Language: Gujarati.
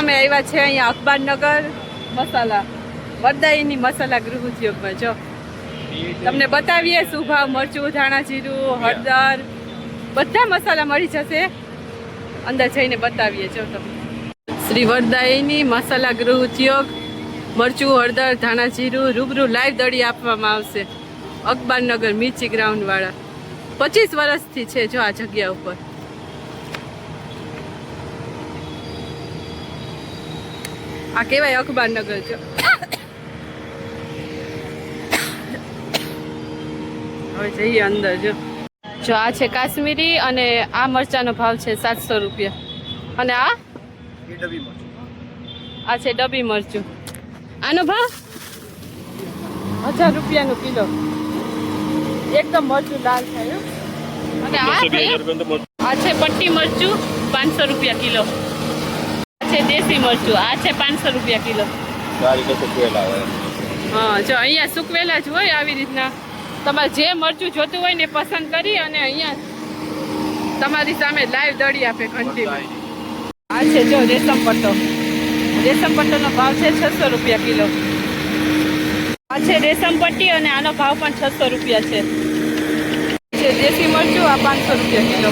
અમે આવ્યા છે અહીંયા અખબારનગર મસાલા વરદાયીની મસાલા ગૃહ ઉદ્યોગમાં. જો તમને બતાવીએ શું ભાવ. મરચું, ધાણા જીરું, હળદર બધા મસાલા મળી જશે. અંદર જઈને બતાવીએ. જો તમને શ્રી વરદાયીની મસાલા ગૃહ ઉદ્યોગ, મરચું, હળદર, ધાણા જીરું રૂબરૂ લાઈવ દળી આપવામાં આવશે. અખબારનગર મિર્ચી ગ્રાઉન્ડ વાળા 25 વર્ષથી છે જો આ જગ્યા ઉપર. આ કહેવાય અખબારનગર. હવે જઈએ અંદર. જો આ છે કાશ્મીરી અને આ મરચાનો ભાવ છે 700 રૂપિયા. અને આ છે ડબ્બી મરચું. આનો ભાવ 1000 રૂપિયાનું કિલો. એકદમ મરચું લાલ થાય. અને આ છે પટ્ટી મરચું 500 રૂપિયા કિલો. આ છે દેશી મરચું. આ છે 500 રૂપિયા કિલો. હા જો અહીંયા સુકવેલા જ હોય આવી રીતના. તમારે જે મરચું જોતું હોય ને પસંદ કરી અને અહીંયા તમારી સામે લાઈવ દળી આપે ઘંટી. આ છે જો રેશમ પટ્ટો. રેશમ પટ્ટોનો ભાવ છે 600 રૂપિયા કિલો. આ છે રેશમ પટ્ટી અને આનો ભાવ પણ 600 રૂપિયા છે. દેશી મરચું આ 500 રૂપિયા કિલો.